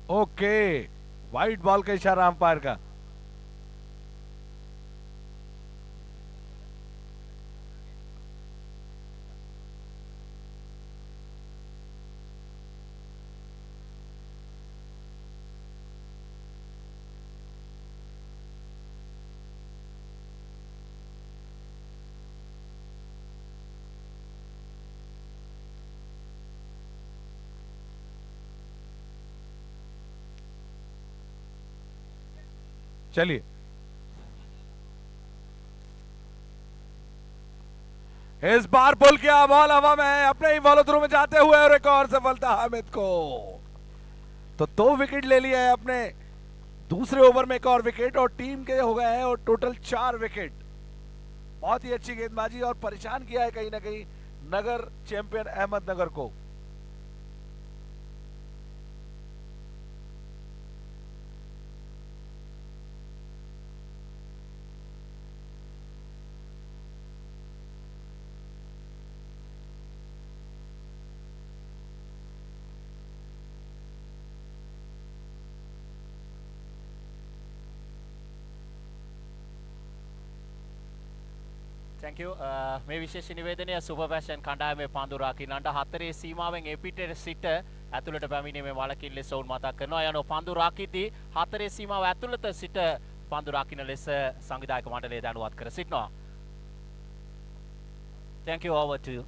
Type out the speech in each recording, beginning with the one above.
Okay, white ball का इशारा umpire का। चलिए, इस बार पुल किया, बॉल हवा में है, अपने ही फॉलो थ्रू में जाते हुए और एक और सफलता हामिद को। तो 2 विकेट ले लिया है अपने दूसरे ओवर में, एक और विकेट और टीम के हो गए हैं और टोटल 4 विकेट। बहुत ही अच्छी गेंदबाजी और परेशान किया है कहीं ना कहीं नगर चैंपियन अहमदनगर को। Thank you. මේ විශේෂ නිවේදනය සුපර් ෆැෂන් කණ්ඩායමේ පන්දු රකින්නන්ට 4 සීමාවෙන් එපිටට සිට ඇතුළට පැමිණීමේ වළකින් ලෙස ඔවුන් මතක් කරනවා. යනෝ පන්දු රකිද්දී 4 සීමාව ඇතුළත සිට පන්දු රකින්න ලෙස සංවිධායක මණ්ඩලය දැනුවත් කර සිටිනවා. Thank you. Over to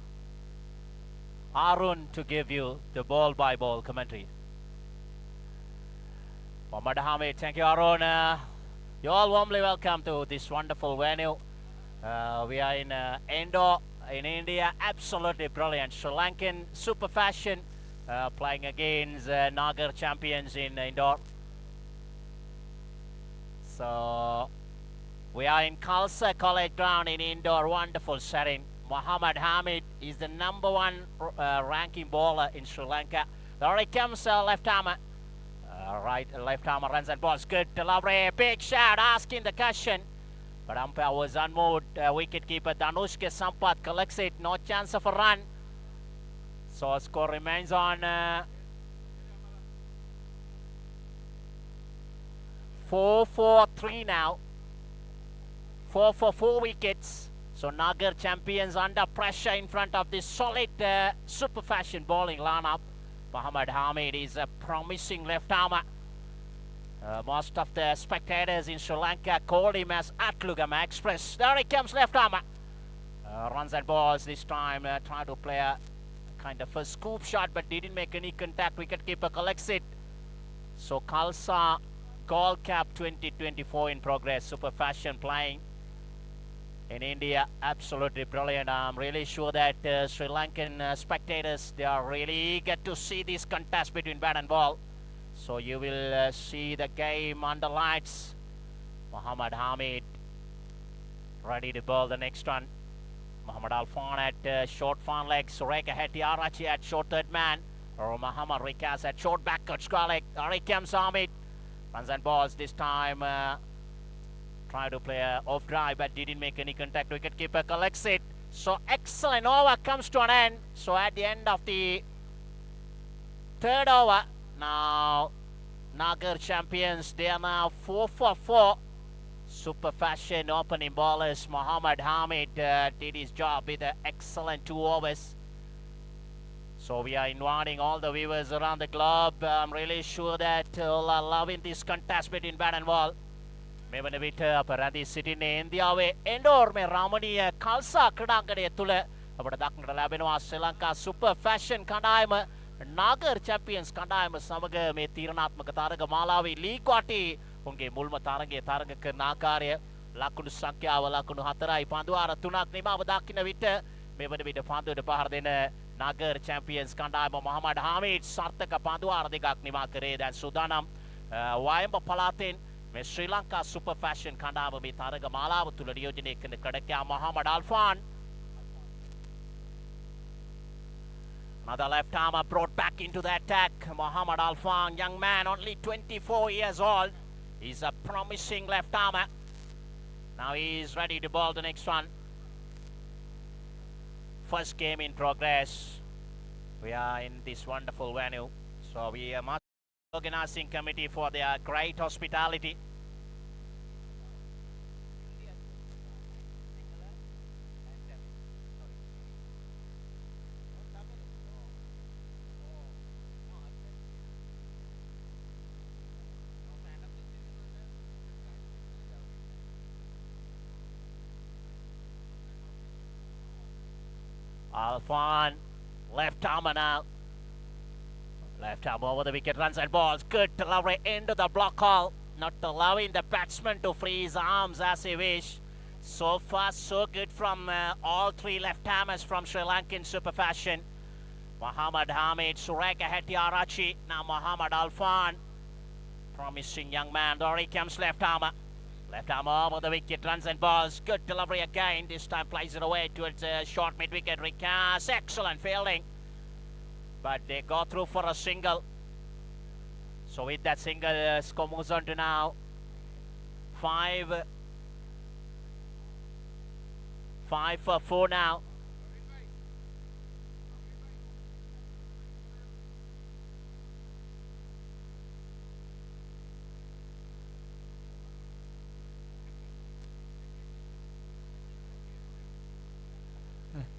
Arun to give you the ball by ball commentary. Mohammad Hamid, thank you, Arun. You're all warmly welcome to this wonderful venue. We are in Indore in India. Absolutely brilliant. Sri Lankan super fashion playing against Nagar champions in Indore. So we are in KHALSA College Ground in Indore. Wonderful setting. Mohammad Hamid is the #1 ranking bowler in Sri Lanka. There he comes, left armer. Right, left armer runs and balls. Good delivery. Big shot asking the question. But umpire was unmoved. Wicketkeeper Danushka Sampath collects it. No chance of a run. So score remains on 4-4-3 now. 4 for 4 wickets. So Nagar champions under pressure in front of this solid super fashion bowling lineup. Mohammad Hamid is a promising left armer. Most of the spectators in Sri Lanka called him as Atlugama Express. There he comes, left armer. Runs and balls this time, trying to play a kind of a scoop shot, but didn't make any contact. Wicketkeeper collects it. So KHALSA Gold Cup 2024 in progress. Super fashion playing in India. Absolutely brilliant. I'm really sure that Sri Lankan spectators, they are really eager to see this contest between bat and ball. So you will see the game under lights. Mohammad Hamid ready to bowl the next one. Muhammad Alfan at short fan leg. Sureka Hetiarachi at short third man. Or Muhammad Rikas at short backward square leg. There he comes, Hamid. Runs and balls this time. Try to play off drive but didn't make any contact. Wicketkeeper collects it. So excellent over comes to an end. So at the end of the third over, now Nagar champions, they are now 4 for 4. Super fashion opening bowlers. Mohammad Hamid did his job with an excellent 2 overs. So we are inviting all the viewers around the globe. I'm really sure that all are loving this contest between bat and ball. මෙවන විට අප රැඳී සිටින්නේ ඉන්දියාවේ එන්ඩෝර් මේ රාමණීය කල්සා ක්‍රීඩාංගණය තුළ අපට දක්නට ලැබෙනවා ශ්‍රී ලංකා සුපර් ෆැෂන් කණ්ඩායම නාගර් චැම්පියන්ස් කණ්ඩායම සමග මේ තීරණාත්මක තරග මාලාවේ ලීග් වාටි උන්ගේ මුල්ම තරගය තරග කරන ආකාරය ලකුණු සංඛ්‍යාව ලකුණු 4යි පන්දුවාර 3ක් නිමාව දක්ින විට මෙවන විට පන්දුවට පහර දෙන නාගර් චැම්පියන්ස් කණ්ඩායම මොහමඩ් හාමිඩ් සර්ථක පන්දුවාර 2ක් නිමා කරේ දැන් සූදානම් වයඹ පළාතෙන් में श्रीलंका सुपर फैशन खंडाव में तारग मालाव तुल नियोजने कड़क्या Mohammad Alphan. Another left armer brought back into the attack. Mohammad Alfan, young man, only 24 years old. He's a promising left armer. Now he's ready to bowl the next one. First game in progress. We are in this wonderful venue, so we are much organizing committee for their great hospitality. Alfan, left arm now. Left arm over the wicket, runs and balls. Good delivery into the block hole. Not allowing the batsman to free his arms as he wish. So far, so good from all three left-armers from Sri Lankan super fashion. Muhammad Hamid, Sureka Hetiarachi, now Muhammad Alfan. Promising young man, there he comes left armer. Left arm over the wicket, runs and balls. Good delivery again. This time plays it away towards short mid-wicket. Rikas, excellent fielding. But they go through for a single. So with that single, score moves on to now 5 for 4 now.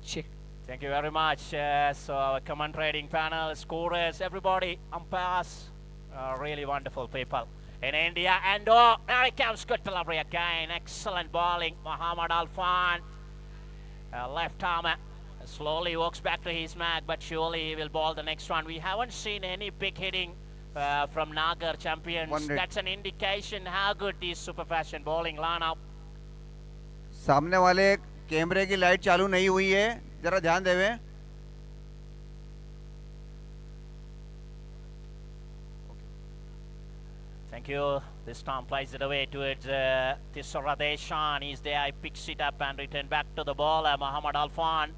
Check. Thank you very much. So our commentating panel, scorers, everybody, umpires, really wonderful people in India. And oh, there he comes, good delivery again. Excellent bowling, Muhammad Alfan. Left armer slowly walks back to his mark, but surely he will bowl the next one. We haven't seen any big hitting from Nagar champions. That's an indication how good this super fashion bowling lineup. सामने वाले कैमरे की light चालू नहीं हुई है, जरा ध्यान देवें. Thank you. This time plays it away towards Tisara Deshan. He's there. He picks it up and return back to the bowler, Muhammad Alfan.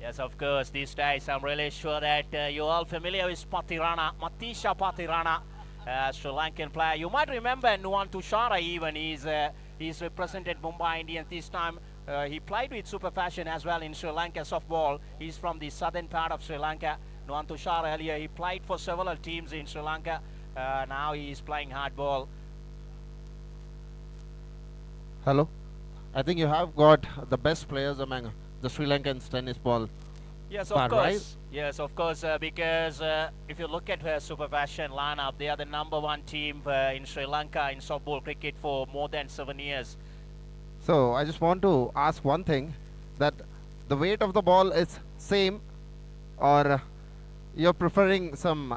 Yes, of course. These days, I'm really sure that you're all familiar with Patirana, Matisha Patirana, Sri Lankan player. You might remember Nuwan Tushara even. He's represented Mumbai Indians this time. He played with super fashion as well in Sri Lanka softball. He's from the southern part of Sri Lanka. Nuwan Tushara earlier, he played for several teams in Sri Lanka. Now he's playing hardball. Hello. I think you have got the best players among the Sri Lankan tennis ball. Yes, of course. Right? Yes, of course, because if you look at super fashion lineup, they are the #1 team in Sri Lanka in softball cricket for more than 7 years. So I just want to ask one thing, that the weight of the ball is same, or you're preferring some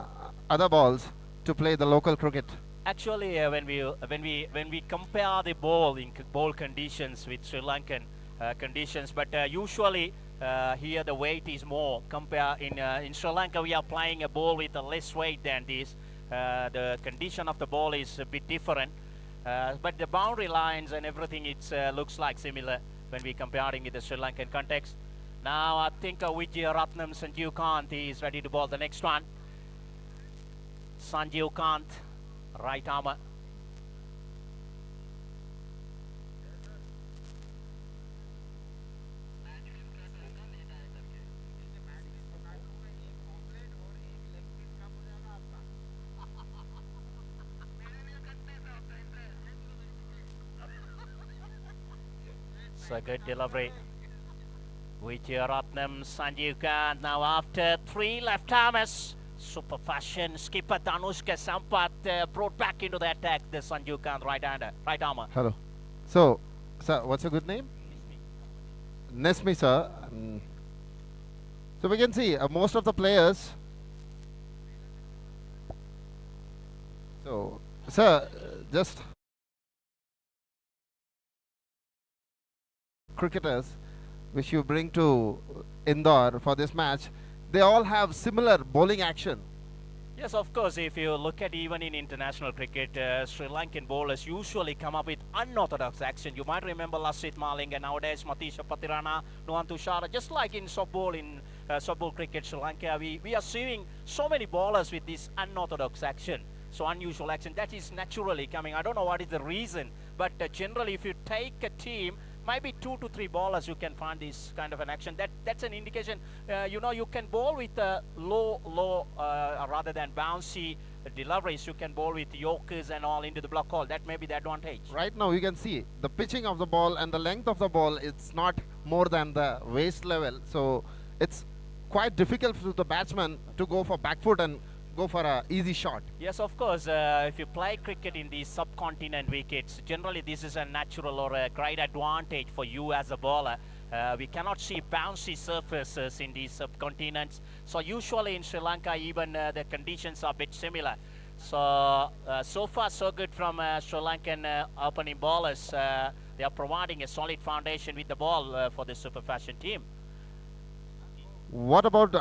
other balls to play the local cricket? Actually, when we compare the ball in ball conditions with Sri Lankan conditions, but usually here the weight is more. Compare in Sri Lanka, we are playing a ball with a less weight than this. The condition of the ball is a bit different, but the boundary lines and everything, it looks like similar when we comparing with the Sri Lankan context. Now I think Vijay Ratnam Sanjeev Kant is ready to bowl the next one. Sanjeev Kant, right armer. So good delivery. Vijay Ratnam, Sanjeev Kant. Now after 3 left-armers, super fashion skipper Danushka Sampath brought back into the attack the Sanjeev Kant right armer. Hello. So, sir, what's your good name? Nesmi, sir. So we can see most of the players. So, sir, just cricketers which you bring to Indore for this match, they all have similar bowling action. Yes, of course. If you look at even in international cricket, Sri Lankan bowlers usually come up with unorthodox action. You might remember Lasith Malinga, nowadays Matisha Patirana, Nuwan Tushara. Just like in softball, softball cricket Sri Lanka, we are seeing so many bowlers with this unorthodox action. So unusual action that is naturally coming. I don't know what is the reason, but generally, if you take a team, maybe 2 to 3 bowlers, you can find this kind of an action. That's an indication. You can bowl with low rather than bouncy deliveries. You can bowl with Yorkers and all into the block hole. That may be the advantage. Right now you can see the pitching of the ball and the length of the ball, it's not more than the waist level. So it's quite difficult for the batsman to go for back foot and go for a easy shot. Yes, of course. If you play cricket in these subcontinent wickets, generally this is a natural or a great advantage for you as a bowler. We cannot see bouncy surfaces in these subcontinents. So usually in Sri Lanka, even the conditions are a bit similar. So far so good from Sri Lankan opening bowlers. They are providing a solid foundation with the ball for the super fashion team. What about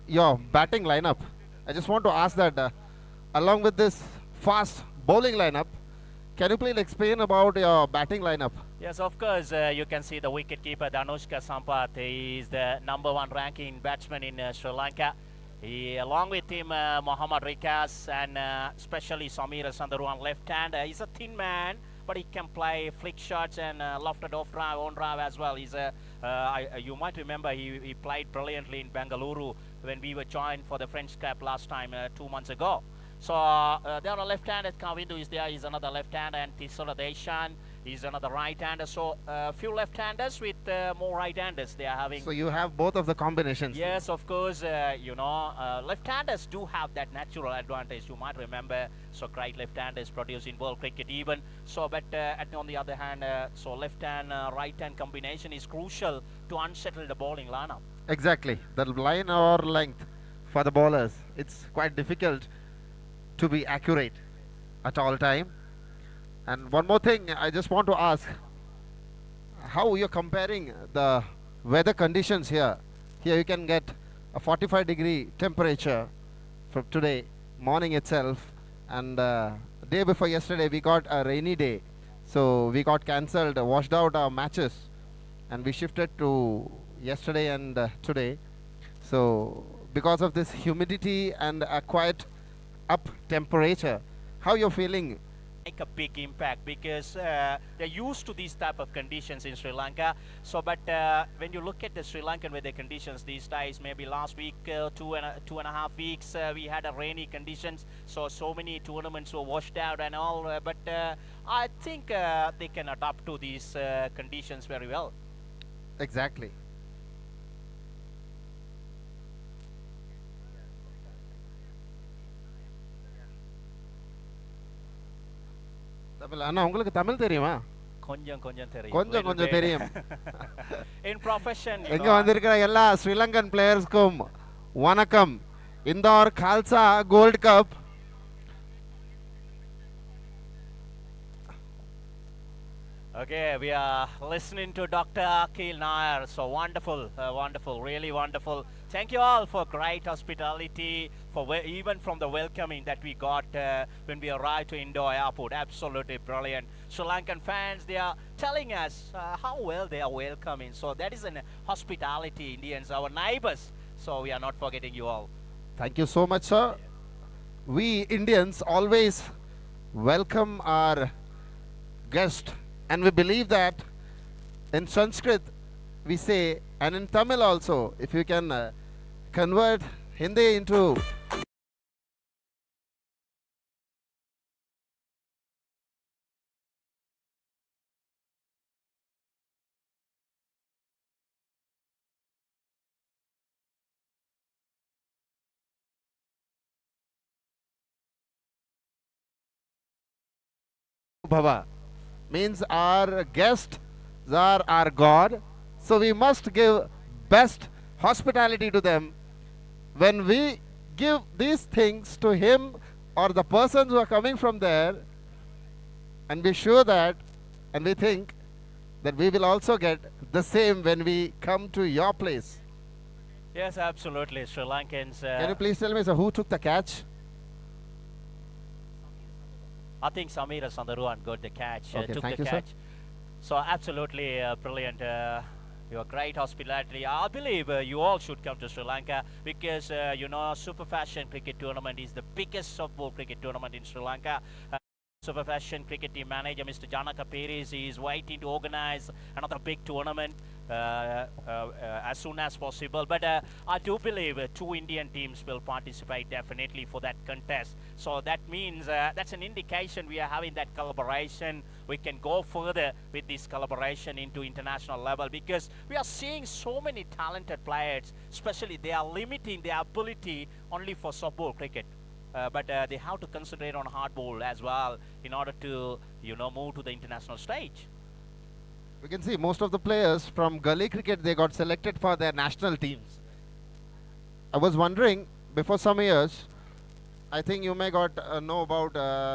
your batting lineup? I just want to ask that along with this fast bowling lineup, can you please explain about your batting lineup? Yes, of course. You can see the wicketkeeper Danushka Sampath. He is the #1 ranking batsman in Sri Lanka. Along with him, Mohammad Rikas and especially Samira Sandharu on left hand. He's a thin man, but he can play flick shots and lofted off drive, on drive as well. You might remember he played brilliantly in Bengaluru when we were joined for the French Cup last time 2 months ago. So there are left-handed. Kavindu is there. He's another left-hander, and Tisara Deshan is another right-hander. So a few left-handers with more right-handers they are having. So you have both of the combinations. Yes, of course. Left-handers do have that natural advantage. You might remember, so great left-handers produce in world cricket even. So, but on the other hand, so left-hand, right-hand combination is crucial to unsettle the bowling lineup. Exactly. The line or length for the bowlers, it's quite difficult to be accurate at all time. And one more thing I just want to ask, how you're comparing the weather conditions here. Here you can get a 45-degree temperature from today morning itself, and day before yesterday we got a rainy day, so we got cancelled, washed out our matches, and we shifted to yesterday and today. So because of this humidity and a quite up temperature, how you're feeling? Make a big impact because they're used to these type of conditions in Sri Lanka. So, but when you look at the Sri Lankan weather conditions these days, maybe last week, 2.5 weeks, we had a rainy conditions. So many tournaments were washed out and all. But I think they can adapt to these conditions very well. Exactly. அண்ணா உங்களுக்கு தமிழ் தெரியுமா? கொஞ்சம் தெரியும். கொஞ்சம் கொஞ்சம் தெரியும். In profession. எங்க வந்திருக்கிற எல்லா ஸ்ரீலங்கன் பிளேயர்ஸ்க்கும் வணக்கம். Indore Khalsa gold cup. Okay, we are listening to Dr. Akhil Nair. So wonderful, wonderful, really wonderful. Thank you all for great hospitality, for even from the welcoming that we got when we arrived to Indore Airport. Absolutely brilliant. Sri Lankan fans, they are telling us how well they are welcoming. So that is an hospitality, Indians, our neighbors. So we are not forgetting you all. Thank you so much, sir. We Indians always welcome our guest, and we believe that in Sanskrit we say, and in Tamil also, if you can convert Hindi into Bhava, means our guests are our God, so we must give best hospitality to them. When we give these things to him or the persons who are coming from there, and be sure that, and we think that we will also get the same when we come to your place. Yes, absolutely. Sri Lankans. Can you please tell me, sir, who took the catch? I think Samira Sandharuan got the catch, Okay, took thank the you, sir. catch. So absolutely brilliant. your great hospitality. I believe you all should come to Sri Lanka because Super Fashion Cricket Tournament is the biggest softball cricket tournament in Sri Lanka. Super Fashion cricket team manager Mr. Janaka Peris is waiting to organize another big tournament as soon as possible. But I do believe two Indian teams will participate definitely for that contest. So that means that's an indication we are having that collaboration. We can go further with this collaboration into international level because we are seeing so many talented players, especially they are limiting their ability only for softball cricket. But they have to concentrate on hardball as well in order to, move to the international stage. We can see most of the players from gully cricket, they got selected for their national teams. I was wondering, before some years, I think you may got know about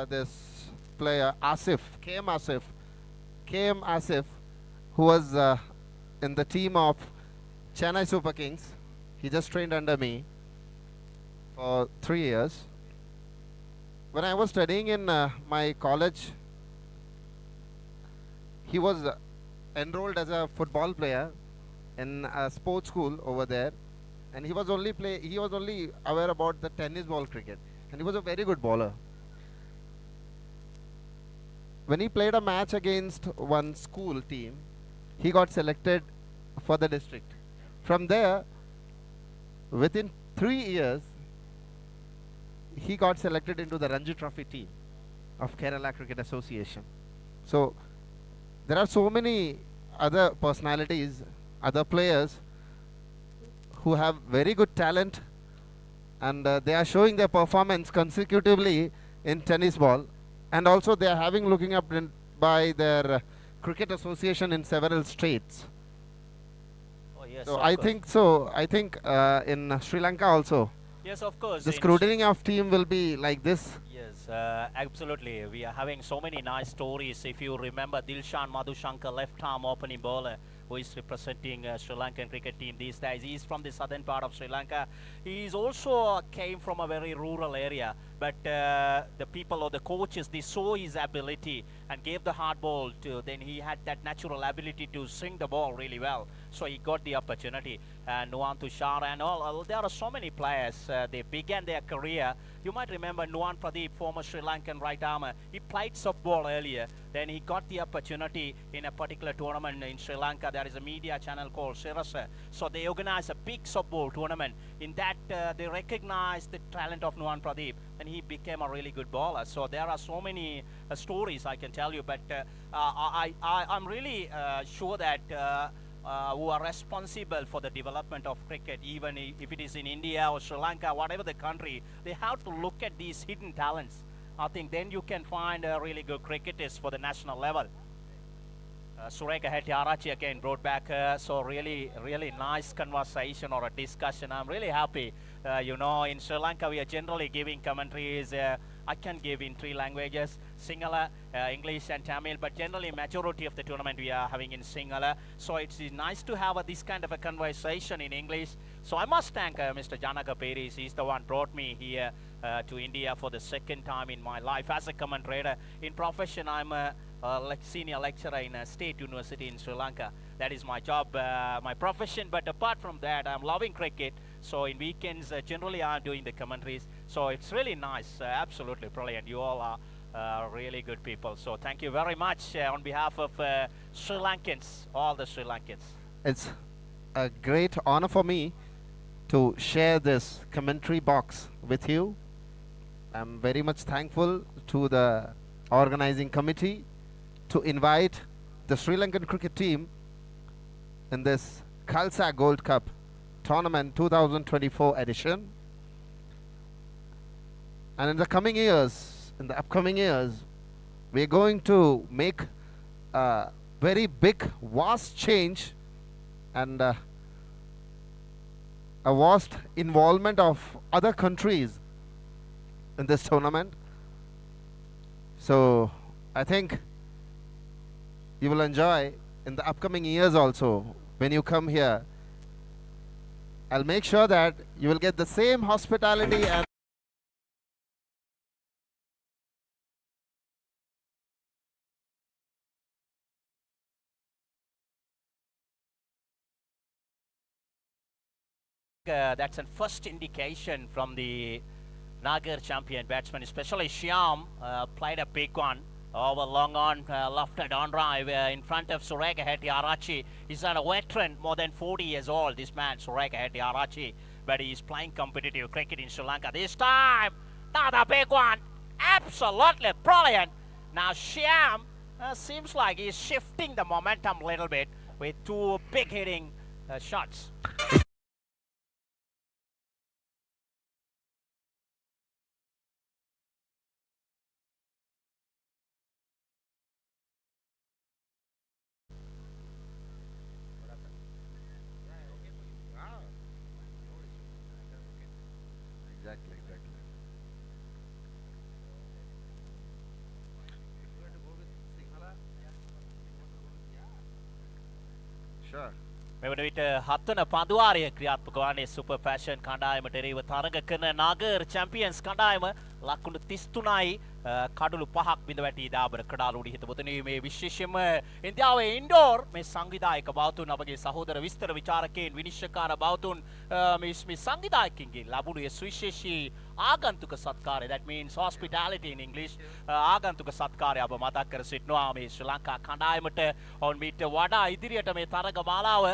this player Asif, KM Asif, who was in the team of Chennai Super Kings. He just trained under me for 3 years. When I was studying in my college, he was enrolled as a football player in a sports school over there, and he was only aware about the tennis ball cricket, and he was a very good bowler. When he played a match against one school team, he got selected for the district. From there, within 3 years, he got selected into the Ranji Trophy team of Kerala Cricket Association. So there are so many other personalities, other players who have very good talent, and they are showing their performance consecutively in tennis ball, and also they are looking up by their cricket association in several states. Oh yes. So of I course. think so. I think in Sri Lanka also, Yes, of course. the in scrutiny of team will be like this. Yes, absolutely. We are having so many nice stories. If you remember Dilshan Madhushankar, left-arm opening bowler, who is representing Sri Lankan cricket team these days. He is from the southern part of Sri Lanka. He is also came from a very rural area, but the people or the coaches, they saw his ability and gave the hard ball to. Then he had that natural ability to swing the ball really well. So he got the opportunity. Nuwan Tushar and all. There are so many players. They began their career. You might remember Nuwan Pradeep, former Sri Lankan right armer. He played softball earlier. Then he got the opportunity in a particular tournament in Sri Lanka. There is a media channel called Sirasa. So they organized a big softball tournament. In that, they recognized the talent of Nuwan Pradeep, and he became a really good bowler. So there are so many stories I can tell you, but I'm really sure that who are responsible for the development of cricket, even if it is in India or Sri Lanka, whatever the country, they have to look at these hidden talents. I think then you can find really good cricketers for the national level. Sureka Hetiarachi again brought back, so really nice conversation or a discussion. I'm really happy. In Sri Lanka we are generally giving commentaries. I can give in 3 languages, Sinhala, English and Tamil, but generally majority of the tournament we are having in Sinhala. So it's nice to have this kind of a conversation in English. So I must thank Mr. Janaka Peris. He's the one brought me here to India for the 2nd time in my life as a commentator. In profession, I'm a senior lecturer in a state university in Sri Lanka. That is my job, my profession. But apart from that, I'm loving cricket. So in weekends, generally I'm doing the commentaries. So it's really nice, absolutely brilliant. You all are really good people. So thank you very much on behalf of Sri Lankans, all the Sri Lankans. It's a great honor for me to share this commentary box with you. I'm very much thankful to the organizing committee to invite the Sri Lankan cricket team in this KHALSA Gold Cup tournament 2024 edition. And in the upcoming years, we're going to make a very big, vast change and a vast involvement of other countries in this tournament. So I think you will enjoy in the upcoming years also when you come here. I'll make sure that you will get the same hospitality and that's a first indication from the Nagar champion batsman, especially Shyam, played a big one over long on, lofted on drive in front of Sureka Hettiarachi. He's not a veteran, more than 40 years old, this man, Sureka Hettiarachi, but he's playing competitive cricket in Sri Lanka. This time, another big one, absolutely brilliant. Now Shyam seems like he's shifting the momentum a little bit with two big hitting shots. Exactly. Sure. මෙවන විට හත්වන පඳුවාරය ක්‍රියාත්මක වන්නේ super fashion කණ්ඩායමට එරෙහිව තරඟ කරන නාගර් Champions කණ්ඩායම ලකුණු 33යි කඩලු 5ක් බිඳ වැටි දාබර කඩාලුඩි හිතපොතනේ මේ විශේෂයෙන්ම ඉන්දියාවේ ඉන්ඩෝර් මේ සංවිධායක බෞතුන් අපගේ සහෝදර විස්තර විචාරකයන් විනිශ්චයකාර බෞතුන් මේ සංවිධායකයන්ගේ ලැබුණු ඒ සුවිශේෂී ආගන්තුක සත්කාරය, that means hospitality in English, ආගන්තුක සත්කාරය අප මතක් කර සිටිනවා මේ ශ්‍රී ලංකා කණ්ඩායමට. ඔවුන් මීට වඩා ඉදිරියට මේ තරඟ මාලාව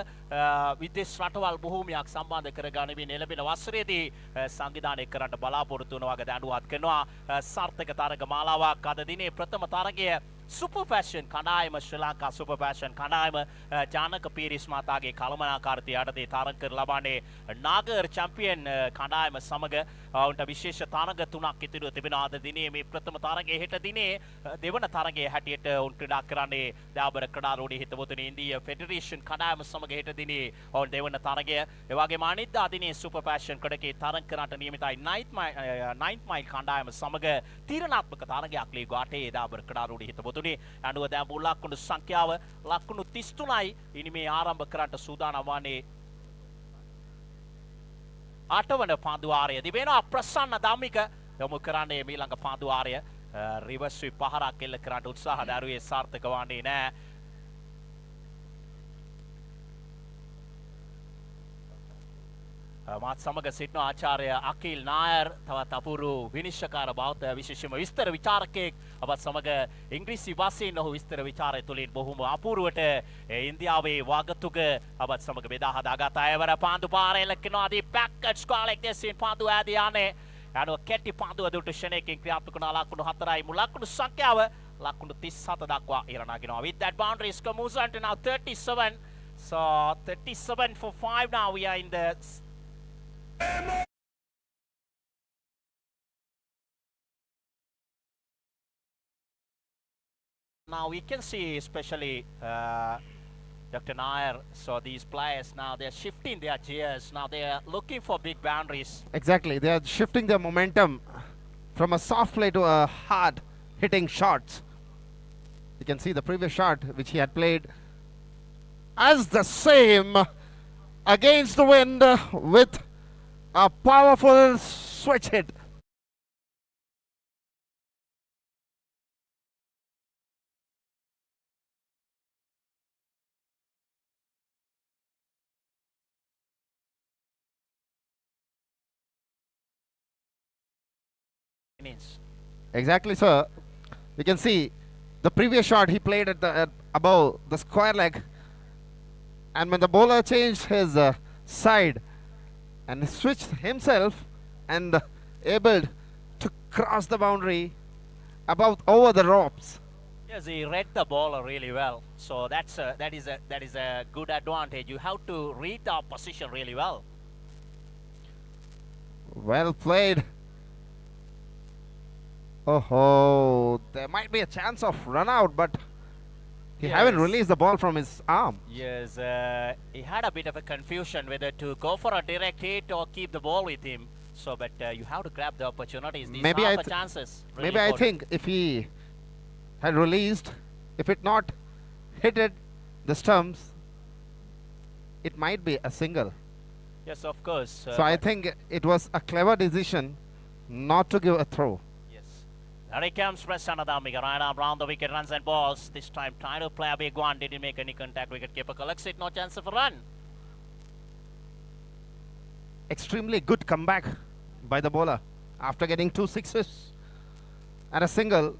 විදේශ රටවල් බොහෝමයක් සම්බන්ධ කරගනිමින් එළඹෙන වසරේදී සංවිධානය කරන්න බලාපොරොත්තු වන වගේ දැනුවත් කරනවා. සාර්ථක තරඟ මාලාවක් අද දිනේ ප්‍රථම තරගය සුපර් ෆැෂන් කණ්ඩායම, ශ්‍රී ලංකා සුපර් ෆැෂන් කණ්ඩායම ජානක පීරිස් මාතාගේ කළමනාකාරත්වය යටතේ තරඟ කර ලබන්නේ නාගර් චැම්පියන් කණ්ඩායම සමග. ඔවුන්ට විශේෂ තරඟ තුනක් ඉතිරිව තිබෙනවා අද දිනේ. මේ ප්‍රථම තරගයේ හෙට දිනේ දෙවන තරගයේ හැටියට ඔවුන් ක්‍රීඩා කරන්නේ දාබර කඩාලෝඩි හිතවතුනි ඉන්දියා ෆෙඩරේෂන් කණ්ඩායම සමග හෙට දිනේ ඔවුන් දෙවන තරගය. ඒ වගේම අනිද්දා දිනේ සුපර් ෆැෂන් කඩකේ තරඟ කරන්නට නියමිතයි 9th මයිල් කණ්ඩායම සමග තීරණාත්මක තරගයක් ලීගු 8 දාබර කඩාලෝඩි හිතවතුනි. අනුව දැන් ලකුණු සංඛ්‍යාව ලකුණු 33යි. ඉනි මේ ආරම්භ කරන්නට සූදානම් වන්නේ අටවන පන්දුවාරය. දිවෙනවා ප්‍රසන්න ධම්මික යොමු කරන්නේ මීළඟ පන්දුවාරය. රිවර්ස් ස්විප් පහරක් එල්ල කරන්න උත්සාහ දරුවේ සාර්ථක වන්නේ නැහැ. මාත් සමග සිටින ආචාර්ය අකිල් නායර්, තවත් අපූර්ව විනිශ්චයකාර බෞද්ධ විශේෂම විස්තර විචාරකයෙක් අපත් සමග ඉංග්‍රීසි භාෂයෙන් ඔහු විස්තර විචාරය තුළින් බොහොම අපූර්වට ඉන්දියාවේ වගතුග අපත් සමග බෙදා හදාගත් අයවර පාන්දු පාර එල්ල කරනවා. දී පැක්කට් ස්කෝලෙක් දෙසින් පාන්දු ඇදී යන්නේ. අනෝ කෙටි පාන්දුව දුටු ෂණයකින් ක්‍රියාත්මක වන ලකුණු 4යි. මුල් ලකුණු සංඛ්‍යාව ලකුණු 37 දක්වා ඉරණගෙනවා. With that boundary score moves on to now 37. So 37 for 5 now. We are in the now we can see especially Dr. Nair, so these players now they're shifting their gears, now they're looking for big boundaries. Exactly, they are shifting their momentum from a soft play to a hard hitting shots. You can see the previous shot which he had played as the same against the wind with a powerful switch hit. Exactly, sir. You can see the previous shot he played at above the square leg, and when the bowler changed his side and switched himself and able to cross the boundary about over the ropes. Yes, he read the bowler really well. So that is a good advantage. You have to read the position really well. Well played. Oh, there might be a chance of run out, but he haven't released the ball from his arm. Yes, he had a bit of a confusion whether to go for a direct hit or keep the ball with him. So, but you have to grab the opportunities. These Maybe are the chances. Really maybe I think if he had released, if it not hit it, the stumps, it might be a single. Yes, of course. So I think it was a clever decision not to give a throw. Here he comes, Prasanna Dhammika, right arm round the wicket, runs and balls. This time trying to play a big one, didn't make any contact. Wicket keeper collects it, no chance of a run. extremely good comeback by the bowler. After getting 2 sixes and a single,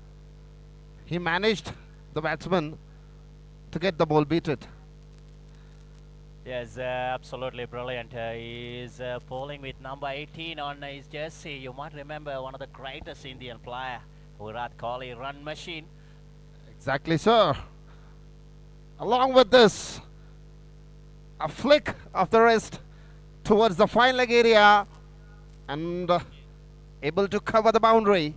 he managed the batsman to get the ball beaten. Yes, absolutely brilliant. He is bowling with number 18 on his jersey. You might remember one of the greatest Indian player, Virat Kohli, run machine. Exactly, sir. Along with this, a flick of the wrist towards the fine leg area and able to cover the boundary.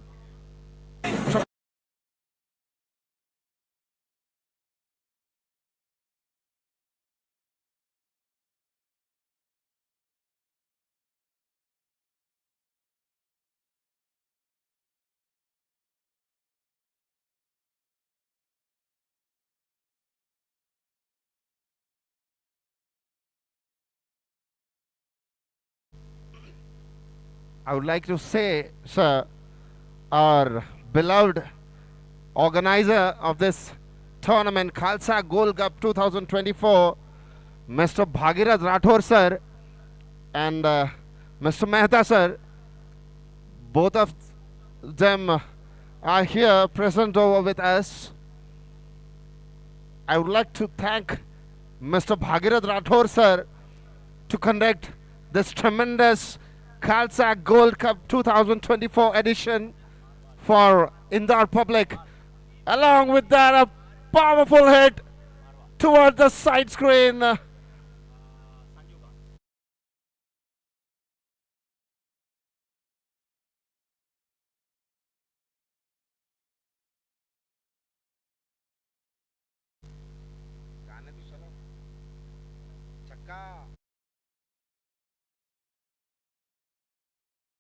I would like to say, sir, our beloved organizer of this tournament, KHALSA Gold Cup 2024, Mr. Bhagirath Rathore, sir, and Mr. Mehta, sir, both of them are here present over with us. I would like to thank Mr. Bhagirath Rathore, sir, to conduct this tremendous KHALSA Gold Cup 2024 edition for Indore public. Along with that, a powerful hit towards the side screen.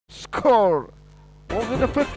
Score over the fifth.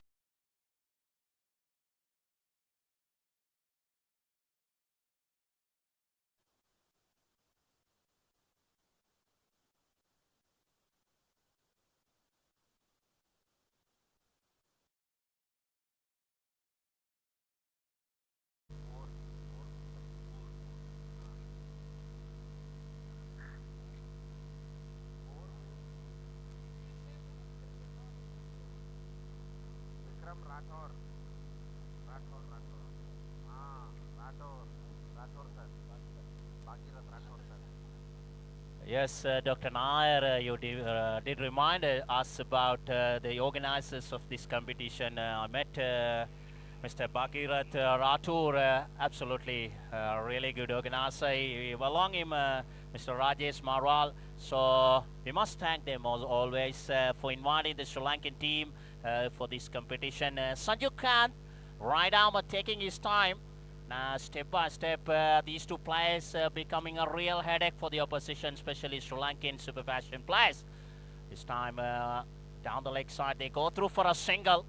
Yes, Dr. Nair, you did remind us about the organizers of this competition. I met Mr. Bhagirath Rathore, absolutely really good organizer. Along him, Mr. Rajesh Marwal. So we must thank them always for inviting the Sri Lankan team for this competition. Sanju Kant, right armer, taking his time. Now, step by step, these two players becoming a real headache for the opposition, especially Sri Lankan super fashion players. This time, down the leg side, they go through for a single.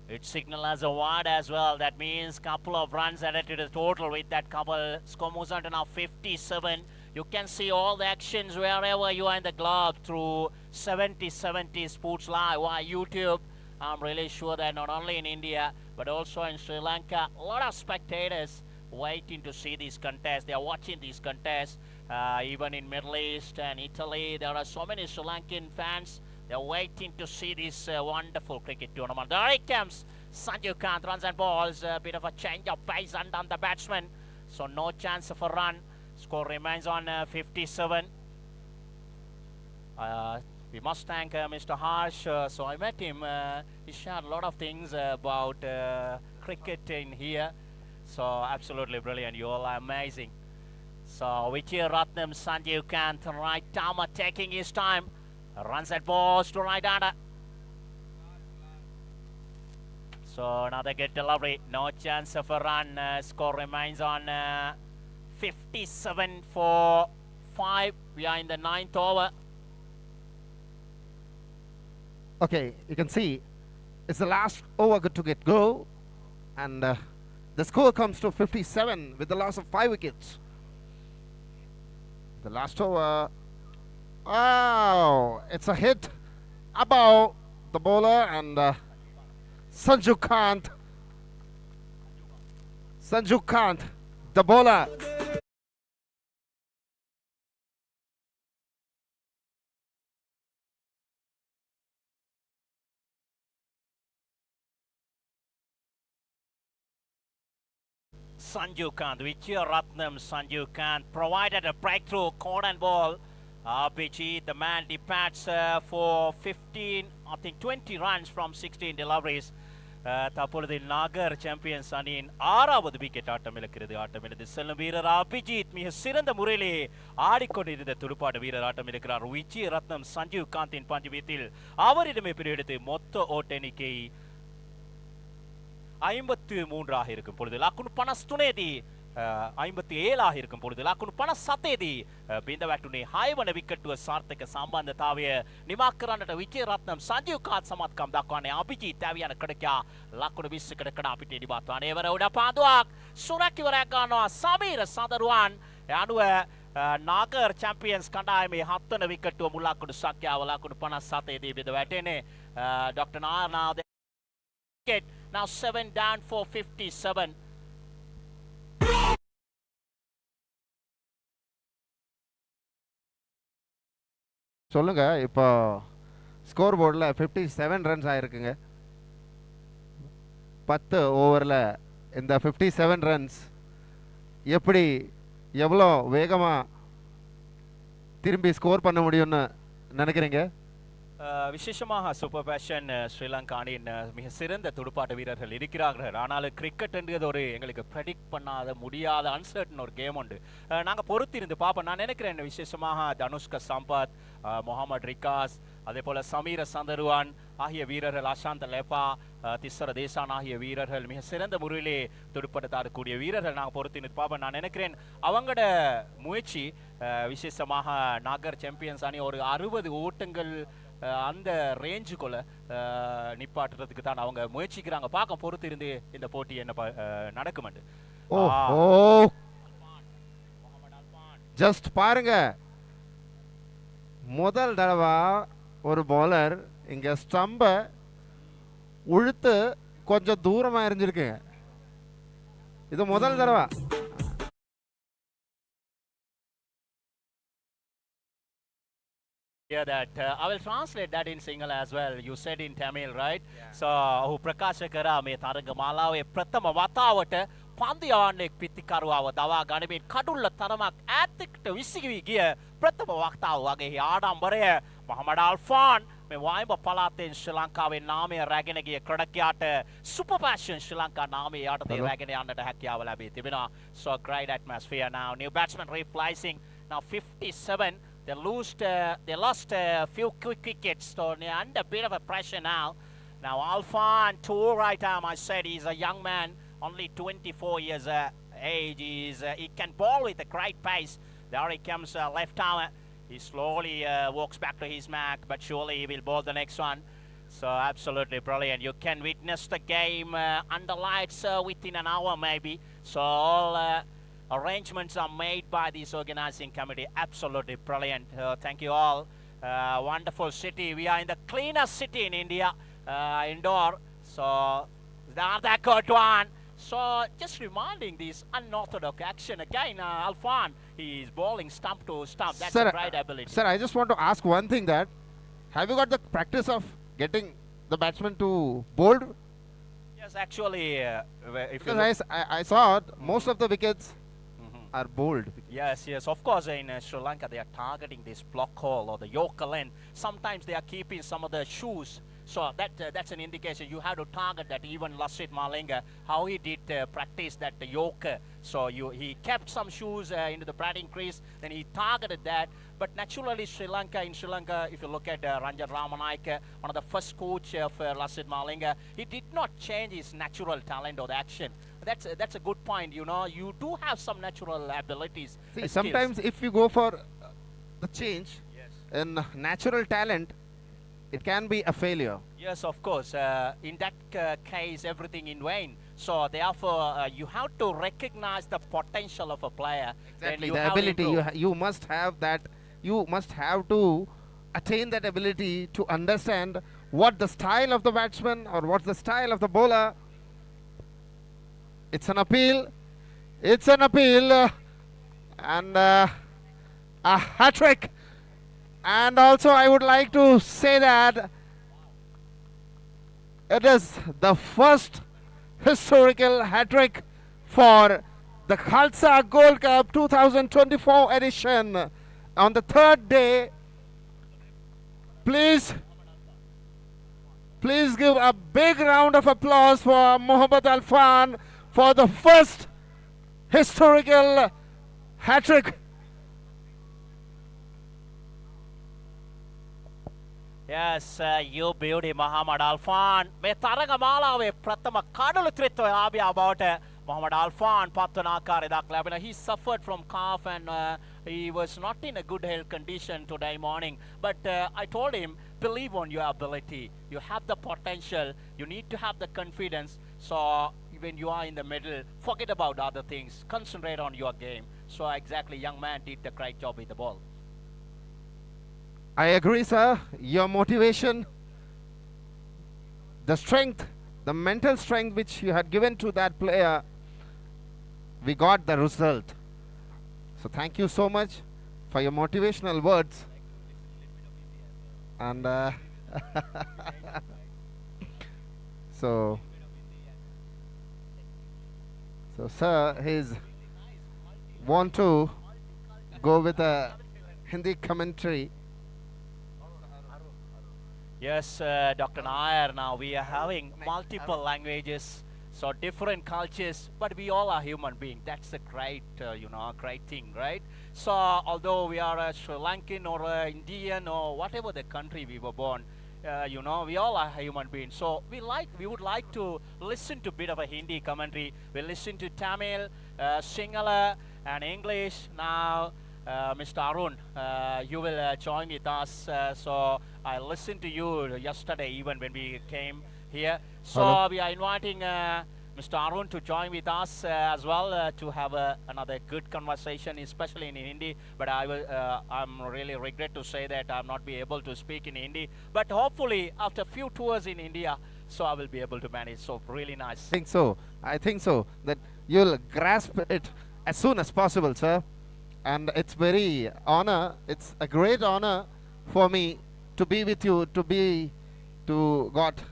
It signal as a wide as well. That means couple of runs added to the total with that couple. Score moves on to now 57. You can see all the actions wherever you are in the globe through 70/70 Sports Live via YouTube. I'm really sure that not only in India, but also in Sri Lanka, a lot of spectators waiting to see these contests. They are watching these contests. Even in Middle East and Italy, there are so many Sri Lankan fans. They're waiting to see this wonderful cricket tournament. There he comes. Sanju Kant runs and balls. A bit of a change of pace on the batsman. So no chance of a run. Score remains on 57. We must thank Mr. Harsh. So I met him. He shared a lot of things about cricket in here. So absolutely brilliant. You all are amazing. So Vichir Ratnam, Sanjeev Kant, right armer taking his time. Runs at balls to right hander. So another good delivery. No chance of a run. Score remains on 57 for 5. We are in the 9th over. Okay, you can see it's the last over good to get go, and the score comes to 57 with the loss of 5 wickets. The last over, oh, it's a hit above the bowler, and Sanju Kant, the bowler, Sanju Kant, Vijayaratnam Sanju Kant provided a breakthrough corner ball. Abhijit, the man departs for 15, I think 20 runs from 16 deliveries. தற்பொழுது நாகர் champions அணியின் 6வது wicket ஆட்டமிழக்கிறது செல்லும் வீரர் அபிஜித் மிக சிறந்த முறையிலே ஆடிக்கொண்டிருந்த துடுப்பாட்ட வீரர் ஆட்டமிழக்கிறார். விஜய் ரத்னம் சஞ்சீவ் காந்தின் பந்து வீத்தில் அவரிடமே பிடியெடுத்து மொத்த ஓட்ட எண்ணிக்கை 53 இருக்கும் பொழுது லாக்குன் பனஸ் துனேதி 57 இருக்கும் பொழுது ලාකුණු 57දී බින්දවැටුනේ 6 වන විකට්ටුව සාර්ථක සම්බන්ධතාවය නිමා කරන්නට විජේරත්නම් සංජීව් කාත් සමත්කම් දක්වන්නේ අභිජීත් ඇවියන කඩකයා ලාකුණු 20කට කඩා පිටේ දිබාත්වාන ඒවර උඩ පාදුවක් සුරැකිවරයක් ගන්නවා සමීර සඳරුවන් අනුව නාගර් චැම්පියන්ස් කණ්ඩායමේ 7 වන විකට්ටුව මුල් ලාකුණු සංඛ්‍යාව ලාකුණු 57දී බින්දවැටෙන්නේ Dr. Nagar now the wicket now 7 down for 57. சொல்லுங்க இப்போ ஸ்கோர் போர்டில் 57 ரன்ஸ் ஆயிருக்குங்க 10 ஓவரில் இந்த 57 ரன்ஸ் எப்படி எவ்வளோ வேகமாக திரும்பி ஸ்கோர் பண்ண முடியும்னு நினைக்கிறீங்க? விசேஷமாக சூப்பர் பேஷன் ஸ்ரீலங்கா அணியின் மிக சிறந்த துடுப்பாட்ட வீரர்கள் இருக்கிறார்கள். ஆனாலும் கிரிக்கெட் என்றது ஒரு எங்களுக்கு ப்ரெடிக்ட் பண்ணாத முடியாத அன்சர்டன் ஒரு கேம் உண்டு. நாங்கள் பொறுத்திருந்து பார்ப்போம். நான் நினைக்கிறேன் விசேஷமாக தனுஷ்க சம்பத், முகமது ரிகாஸ், அதே போல் சமீர சந்தருவான் ஆகிய வீரர்கள், அசாந்த லேப்பா, திஸ்ஸர தேசான் ஆகிய வீரர்கள் மிக சிறந்த முறையிலே துடுப்பாட்டத்தாடக்கூடிய வீரர்கள். நாங்கள் பொறுத்திருந்து பார்ப்போம். நான் நினைக்கிறேன் அவங்களோட முயற்சி விசேஷமாக நாகர் சாம்பியன்ஸ் அணி ஒரு 60 ஓட்டங்கள் அந்த ரேஞ்சுக்குள்ள நிப்பாட்டுறதுக்கு தான் அவங்க முயற்சிக்கிறாங்க. பார்க்க பொறுத்து இருந்து இந்த போட்டி என்ன நடக்குமெண்டு. ஜஸ்ட் பாருங்க, முதல் தடவை ஒரு பவுலர் இங்க ஸ்டம்ப உழுத்து கொஞ்சம் தூரமா எறிஞ்சிருக்குங்க. இது முதல் தடவை. Yeah, that I will translate that in Sinhala as well. You said in Tamil, right? Yeah. So, ඔහු ප්‍රකාශ කරා මේ තරග මාලාවේ ප්‍රථම වතාවට පන්දියාවන්නෙක් පිතිකරුවාව දවා ගනිමින් කඩුල්ල තරමක් ඈතකට විසිවි ගිය ප්‍රථම වක්තාව වගේ ආඩම්බරය මොහමඩ් අල්ෆාන් මේ වයිඹ පළාතෙන් ශ්‍රී ලංකාවේ නාමය රැගෙන ගිය ක්‍රඩකයාට සුපර් පැෂන් ශ්‍රී ලංකා නාමය යටතේ රැගෙන යන්නට හැකියාව ලැබී තිබෙනවා. So great atmosphere now. New batsman replacing now 57. They lost a few quick wickets, so they're under a bit of a pressure now. Now Alfan, to right arm, I said he's a young man, only 24 years age. He can bowl with a great pace. There he comes, left arm. He slowly walks back to his mark, but surely he will bowl the next one. So absolutely brilliant. You can witness the game under lights within an hour maybe. So all arrangements are made by this organizing committee. Absolutely brilliant. Thank you all. Wonderful city. We are in the cleanest city in India, indoor. So that good one. So just reminding this unorthodox action again. Alfan, he is bowling stump to stump. That's a great ability. Sir, I just want to ask one thing. That have you got the practice of getting the batsman to bowl? Yes, actually, if because I saw most of the wickets are bowled. Yes, of course, in Sri Lanka they are targeting this block hole or the Yorker length. Sometimes they are keeping some of the shoes. So that's an indication. You have to target that. Even Lasith Malinga, how he did practice that the Yorker. So he kept some shoes into the batting crease, then he targeted that. But naturally, in Sri Lanka, if you look at Ranjan Ramanayake, one of the first coach of Lasith Malinga, he did not change his natural talent or the action. That's a good point. You know, you do have some natural abilities. See, sometimes if you go for the change in natural talent, it can be a failure. Yes, of course. In that case, everything in vain. So therefore, you have to recognize the potential of a player. Exactly, the ability. You must have that. You must have to attain that ability to understand what the style of the batsman or what's the style of the bowler. It's an appeal. It's an appeal. And a hat-trick. And also I would like to say that it is the first historical hat-trick for the KHALSA Gold Cup 2024 edition on the third day. Please give a big round of applause for Mohammad Alfan for the first historical hat-trick. Yes, you beauty, Muhammad Alfan. Me Tarangamala Pratama Kadulu Trito Abi about Muhammad Alfan Patanaka Redakla. He suffered from cough and he was not in a good health condition today morning. But I told him, believe on your ability. You have the potential. You need to have the confidence. So when you are in the middle, forget about other things. Concentrate on your game. So exactly, young man did the great job with the ball. I agree, sir. Your motivation, the strength, the mental strength which you had given to that player, we got the result. So thank you so much for your motivational words. And so sir, he's want to go with a Hindi commentary. Yes, Dr. Nair, now we are having multiple languages, so different cultures, but we all are human beings. That's a great, great thing, right? So although we are a Sri Lankan or a Indian or whatever the country we were born, we all are human beings. So we would like to listen to a bit of a Hindi commentary. We listen to Tamil, Sinhala, and English. Now, Mr. Arun, you will join with us. So I listened to you yesterday, even when we came here. So Hello. we are inviting Mr. Arun to join with us as well to have another good conversation, especially in Hindi. But I'm really regret to say that I'm not be able to speak in Hindi. But hopefully, after a few tours in India, so I will be able to manage. So really nice. I think so that you'll grasp it as soon as possible, sir. And it's it's a great honor for me to be with you, to got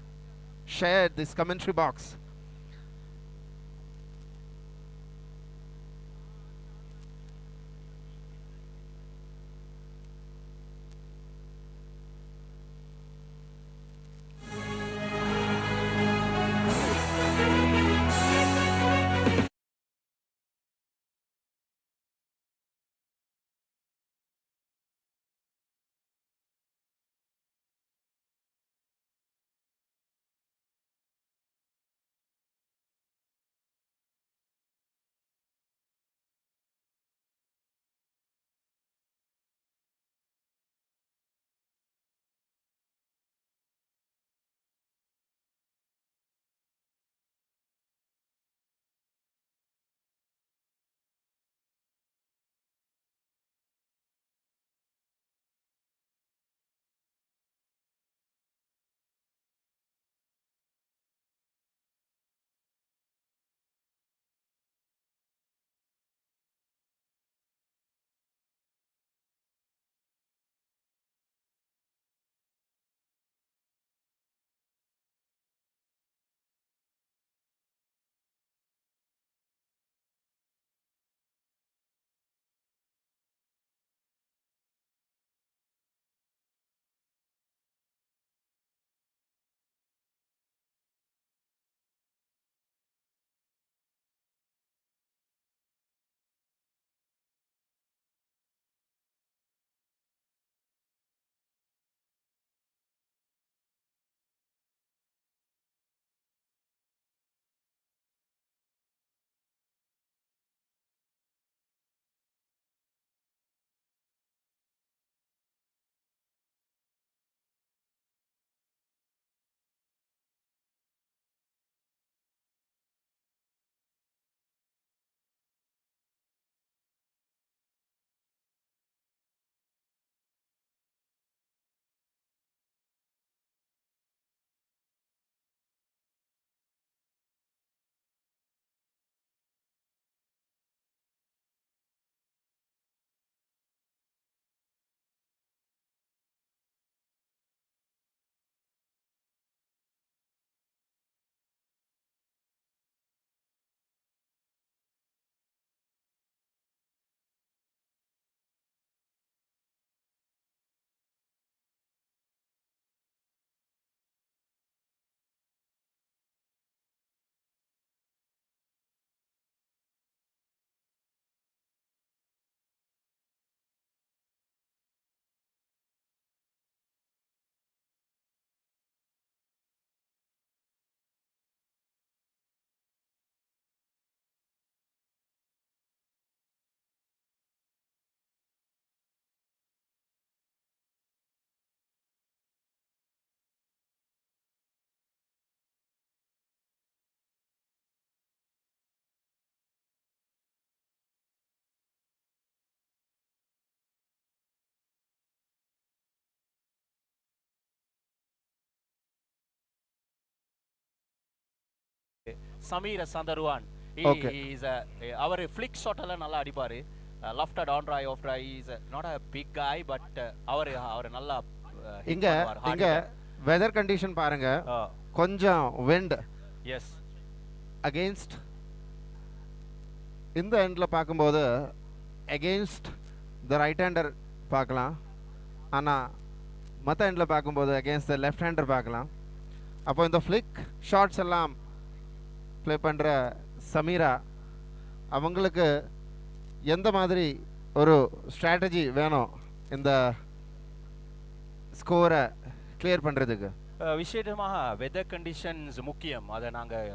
shared this commentary box. Samir Sandharuan. Okay. He is our flick shot alla nalla adiparu. Left on try off try. He is not a big guy, but our nalla இங்க இங்க weather condition பாருங்க, கொஞ்சம் wind yes against இந்த எண்ட்ல பார்க்கும்போது against the right hander பார்க்கலாம், ஆனா மற்ற எண்ட்ல பார்க்கும்போது against the left hander பார்க்கலாம். அப்போ இந்த ஃபிளிக் ஷாட்ஸ் எல்லாம் ப்ளே பண்ணுற சமீரா அவங்களுக்கு எந்த மாதிரி ஒரு ஸ்ட்ராட்டஜி வேணும் இந்த ஸ்கோரை கிளியர் பண்ணுறதுக்கு? விசேஷமாக வெதர் கண்டிஷன்ஸ் முக்கியம், அதை நாங்கள்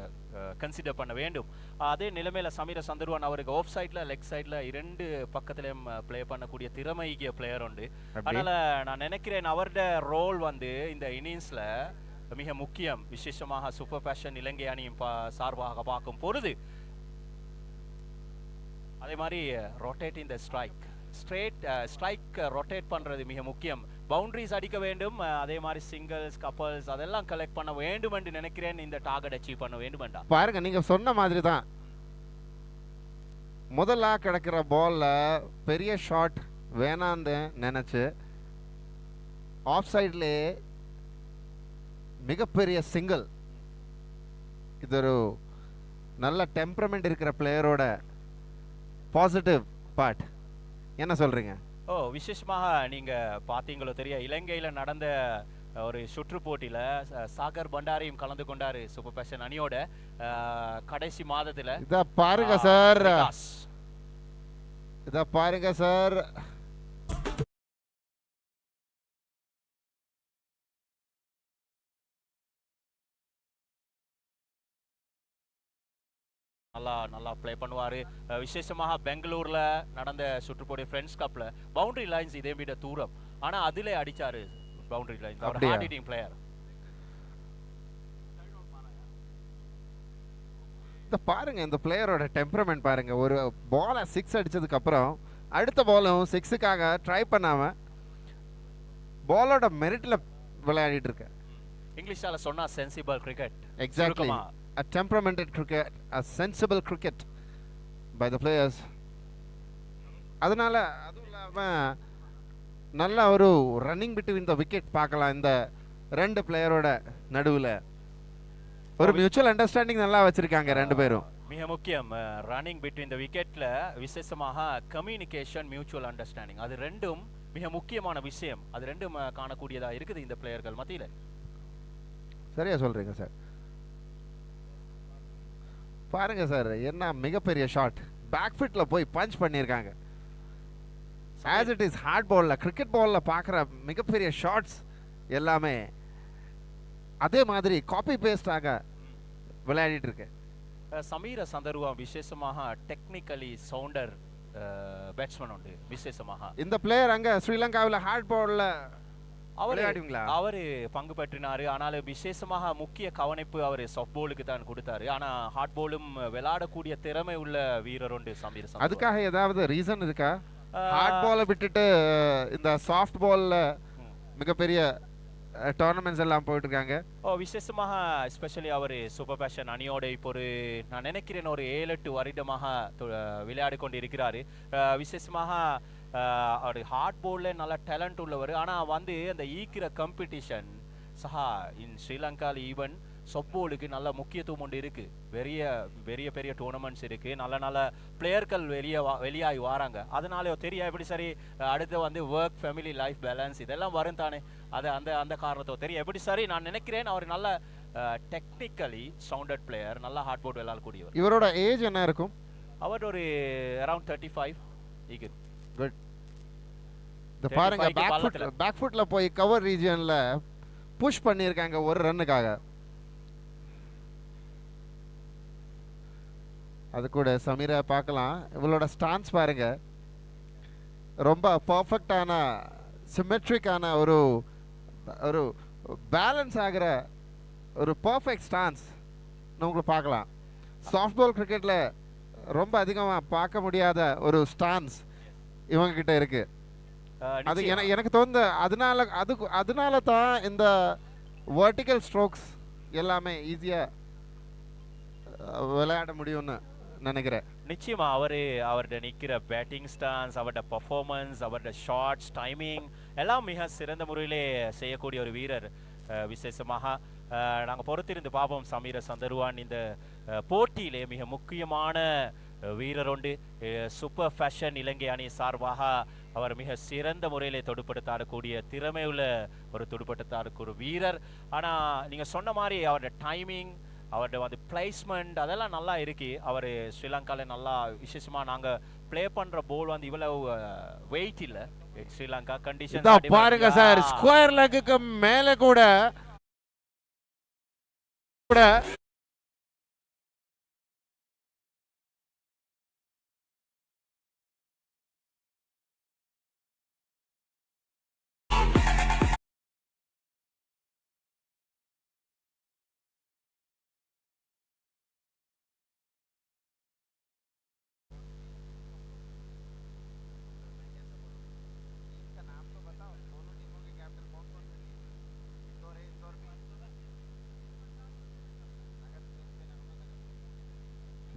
கன்சிடர் பண்ண வேண்டும். அதே நிலைமையில சமீர சந்தர்வான் அவருக்கு ஆஃப் சைடில் லெக் சைடில் இரண்டு பக்கத்துலேயும் ப்ளே பண்ணக்கூடிய திறமைக்கிய பிளேயர் உண்டு. அதனால் நான் நினைக்கிறேன் அவருடைய ரோல் வந்து இந்த இன்னிங்ஸில் மிக முக்கியம். விசேஷமாக சூப்பர் பேஷன் இலங்கை அணியும் சார்பாக பார்க்கும் பொழுது அதே மாதிரி ரொட்டேட்டிங் த ஸ்ட்ரைக் ரொட்டேட் பண்ணுறது மிக முக்கியம். பவுண்டரிஸ் அடிக்க வேண்டும், அதே மாதிரி சிங்கிள்ஸ் கப்பல்ஸ் அதெல்லாம் கலெக்ட் பண்ண வேண்டும் என்று நினைக்கிறேன். இந்த டார்கெட் அச்சீவ் பண்ண வேண்டும். பாருங்க, நீங்க சொன்ன மாதிரி தான் முதல்ல கிடக்கிற பால்ல பெரிய ஷாட் வேணான்னு நினைச்சு ஆஃப் சைட்லேயே மிகப்பெரிய சிங்கிள். இது ஒரு நல்ல டெம்பரமெண்ட் இருக்கிற பிளேயரோட பாசிட்டிவ் பார்ட். என்ன சொல்றீங்க? விசேஷமாக நீங்க பாத்தீங்களோ தெரிய, இலங்கையில நடந்த ஒரு சுற்று போட்டியில சாகர் பண்டாரியும் கலந்து கொண்டாரு சூப்பர் பேஷன் அணியோட கடைசி மாதத்துல. இத பாருங்க சார், இத பாருங்க சார். நல்லா ப்ளே பண்ணுவாரு. விசேஷமாக பெங்களூர்ல நடந்த சுற்றுப்போட்டி ஃப்ரெண்ட்ஸ் கப்ல பவுண்டரி லைன்ஸ் இதே விட தூரம், ஆனா அதிலே அடிச்சாரு பவுண்டரி லைன்ஸ். அவர் ஹார்ட் ஹிட்டிங் பிளேயர். இந்த பாருங்க, இந்த பிளேயரோட டெம்பரமெண்ட் பாருங்க. ஒரு பாலை 6 அடிச்சதுக்கு அப்புறம் அடுத்த பாலும் 6க்காக ட்ரை பண்ணாம பாலோட மெரிட்ல விளையாடிட்டு இருக்க. இங்கிலீஷால சொன்னா sensible cricket. Exactly, a temperamented cricket, a sensible cricket by the players. அதனால அதுவும் இல்லாம நல்ல ஒரு ரன்னிங் பிட்வீன் த விக்கெட் பார்க்கலாம். இந்த ரெண்டு பிளேயரோட நடுவில் ஒரு மியூச்சுவல் அண்டர்ஸ்டாண்டிங் நல்லா வச்சிருக்காங்க ரெண்டு பேரும். மிக முக்கியம் ரன்னிங் பிட்வீன் த விக்கெட்ல விசேஷமாக கம்யூனிகேஷன், மியூச்சுவல் அண்டர்ஸ்டாண்டிங், அது ரெண்டும் மிக முக்கியமான விஷயம். அது ரெண்டும் காணக்கூடியதா இருக்குது இந்த பிளேயர்கள் மத்தியில். சரியா சொல்றீங்க சார். பாருங்க சார், என்ன மிகப்பெரிய ஷாட், பேக் ஃபுட்ல போய் பஞ்ச் பண்ணியிருக்காங்க. ஆஸ் இட் இஸ் ஹார்ட் பால்ல, கிரிக்கெட் பால்ல பார்க்குற மிகப்பெரிய ஷாட்ஸ் எல்லாமே அதே மாதிரி காப்பி பேஸ்டாக விளையாடிட்டு இருக்கு. சமீர சந்தர்வா விசேஷமாக டெக்னிக்கலி சவுண்டர் பேட்ஸ்மேன் உண்டு. விசேஷமாக இந்த பிளேயர் அங்க ஸ்ரீலங்காவில் ஹார்ட் பால்ல அவரு பங்கு பெற்றினாரு. ஆனால் விசேஷமாக முக்கிய கவனிப்பு அவர் சாஃப்ட் பாலுக்கு தான் கொடுத்தாரு. ஆனா ஹார்ட் பாலும் விளையாடக்கூடிய திறமை உள்ள வீரர் உண்டு சமீர். அதுக்காக ஏதாவது ரீசன் இருக்கா? ஹார்ட் பாலை விட்டுட்டு இந்த சாஃப்ட் பால்ல மிகப்பெரிய டோர்னமெண்ட்ஸ் எல்லாம் போயிட்டு இருக்காங்க. விசேஷமாக எஸ்பெஷலி அவர் சூப்பர் பேஷன் அணியோட இப்போ நான் நினைக்கிறேன் ஒரு 7-8 வருடமாக விளையாடி கொண்டு இருக்கிறாரு. விசேஷமாக அவர் ஹார்ட் போல்ல நல்ல டேலண்ட் உள்ளவர். ஆனால் வந்து அந்த ஈக்கிற காம்படிஷன் சஹா இன் ஸ்ரீலங்காவில் ஈவன் சொப்போலுக்கு நல்ல முக்கியத்துவம் ஒன்று இருக்கு. பெரிய பெரிய டூர்னமெண்ட்ஸ் இருக்கு, நல்ல நல்ல பிளேயர்கள் வெளியாகி வராங்க. அதனால தெரியும் எப்படி சரி அடுத்து வந்து ஒர்க், ஃபேமிலி லைஃப் பேலன்ஸ் இதெல்லாம் வரும் தானே. அது அந்த அந்த காரணத்தோ தெரியும் எப்படி சரி. நான் நினைக்கிறேன் அவர் நல்ல டெக்னிக்கலி சவுண்டட் பிளேயர், நல்ல ஹார்ட் போர்ட் விளையாடக்கூடியவர். இவரோட ஏஜ் என்ன இருக்கும்? அவர் ஒரு அரௌண்ட் 35 இருக்கு. குட். இந்த பாருங்க, பேக் ஃபுட்ல போய் கவர் ரீஜியன்ல புஷ் பண்ணியிருக்காங்க ஒரு ரன்னுக்காக. அது கூட சமீரா பார்க்கலாம். இவளோட ஸ்டான்ஸ் பாருங்க, ரொம்ப பர்ஃபெக்டான சிமெட்ரிக்கான ஒரு ஒரு பேலன்ஸ் ஆகிற ஒரு பர்ஃபெக்ட் ஸ்டான்ஸ் உங்களுக்கு பார்க்கலாம். சாஃப்ட் பால் கிரிக்கெட்டில் ரொம்ப அதிகமாக பார்க்க முடியாத ஒரு ஸ்டான்ஸ் இவங்க கிட்ட இருக்கு. அது எனக்கு தோணுது அதனால தான் இந்த வெர்டிக்கல் ஸ்ட்ரோக்ஸ் எல்லாமே ஈஸியாக விளையாட முடியும்னு நினைக்கிறேன். நிச்சயமா அவருடைய நிற்கிற பேட்டிங் ஸ்டான்ஸ், அவருடைய பர்ஃபார்மன்ஸ், அவருடைய ஷாட்ஸ், டைமிங் எல்லாம் மிக சிறந்த முறையிலே செய்யக்கூடிய ஒரு வீரர். விசேஷமாக நாங்கள் பொறுத்திருந்து பார்ப்போம் சமீர சந்தருவான் இந்த போட்டியிலே மிக முக்கியமான வீரர் உண்டு. சூப்பர் ஃபேஷன் இலங்கை அணி சார்பாக அவர் மிக சிறந்த முறையிலே துடுப்படுத்தாடக்கூடிய திறமையுள்ள ஒரு துடுப்படுத்தாடக்கூடிய ஒரு வீரர். ஆனால் நீங்கள் சொன்ன மாதிரி அவருடைய டைமிங், அவருடைய வந்து பிளேஸ்மெண்ட் அதெல்லாம் நல்லா இருக்கு. அவர் ஸ்ரீலங்காவில் நல்லா விசேஷமாக நாங்கள் ப்ளே பண்ணுற போல் வந்து இவ்வளவு வெயிட் இல்லை. ஸ்ரீலங்கா கண்டிஷன் பாருங்க சார், ஸ்கொயர் லெக்குக்கு மேலே கூட